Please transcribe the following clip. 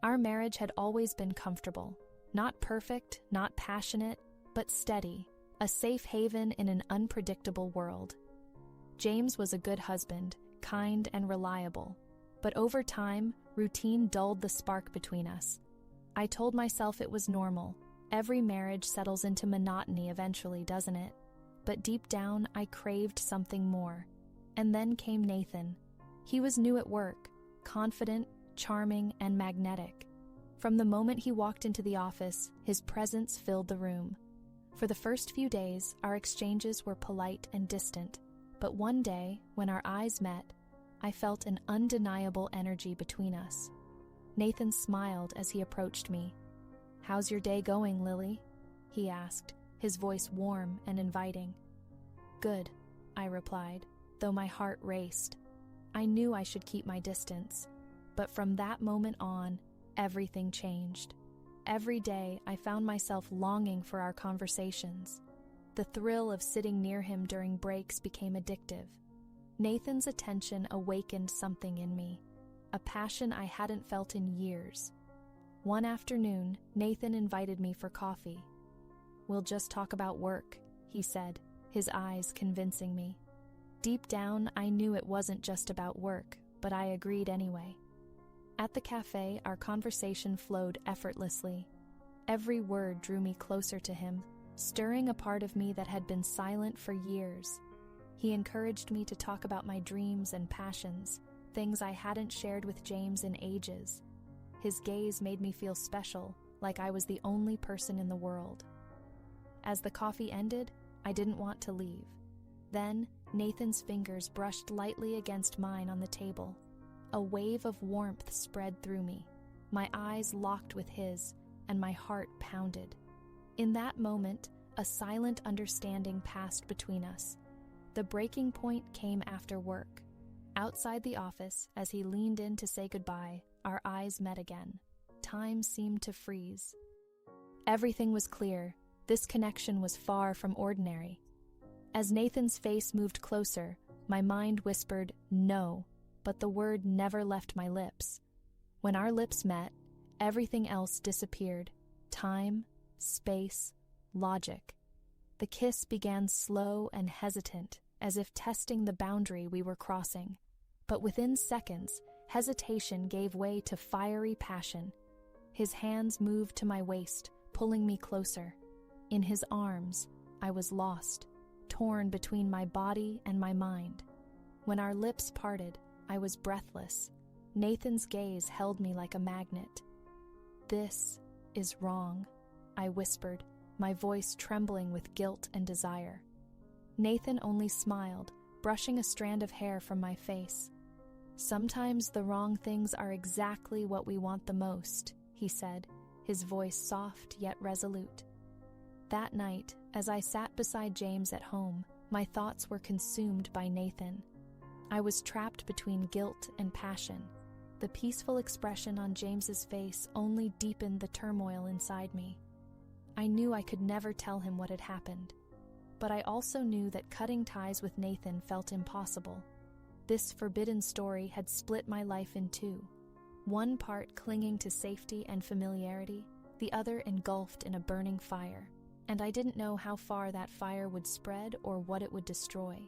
Our marriage had always been comfortable. Not perfect, not passionate, but steady, a safe haven in an unpredictable world. James was a good husband, kind and reliable. But over time, routine dulled the spark between us. I told myself it was normal. Every marriage settles into monotony eventually, doesn't it? But deep down, I craved something more. And then came Nathan. He was new at work, confident, charming, and magnetic. From the moment he walked into the office, his presence filled the room. For the first few days, our exchanges were polite and distant. But one day, when our eyes met, I felt an undeniable energy between us. Nathan smiled as he approached me. "How's your day going, Lily?" he asked, his voice warm and inviting. "Good," I replied, though my heart raced. I knew I should keep my distance, but from that moment on, everything changed. Every day, I found myself longing for our conversations. The thrill of sitting near him during breaks became addictive. Nathan's attention awakened something in me, a passion I hadn't felt in years. One afternoon, Nathan invited me for coffee. "We'll just talk about work," he said, his eyes convincing me. Deep down, I knew it wasn't just about work, but I agreed anyway. At the cafe, our conversation flowed effortlessly. Every word drew me closer to him, stirring a part of me that had been silent for years. He encouraged me to talk about my dreams and passions, things I hadn't shared with James in ages. His gaze made me feel special, like I was the only person in the world. As the coffee ended, I didn't want to leave. Then, Nathan's fingers brushed lightly against mine on the table. A wave of warmth spread through me. My eyes locked with his, and my heart pounded. In that moment, a silent understanding passed between us. The breaking point came after work. Outside the office, as he leaned in to say goodbye, our eyes met again. Time seemed to freeze. Everything was clear. This connection was far from ordinary. As Nathan's face moved closer, my mind whispered, "No," but the word never left my lips. When our lips met, everything else disappeared. Time, space, logic. The kiss began slow and hesitant, as if testing the boundary we were crossing. But within seconds, hesitation gave way to fiery passion. His hands moved to my waist, pulling me closer. In his arms, I was lost, torn between my body and my mind. When our lips parted, I was breathless. Nathan's gaze held me like a magnet. "This is wrong," I whispered, my voice trembling with guilt and desire. Nathan only smiled, brushing a strand of hair from my face. "Sometimes the wrong things are exactly what we want the most," he said, his voice soft yet resolute. That night, as I sat beside James at home, my thoughts were consumed by Nathan. I was trapped between guilt and passion. The peaceful expression on James's face only deepened the turmoil inside me. I knew I could never tell him what had happened, but I also knew that cutting ties with Nathan felt impossible. This forbidden story had split my life in two, one part clinging to safety and familiarity, the other engulfed in a burning fire, and I didn't know how far that fire would spread or what it would destroy.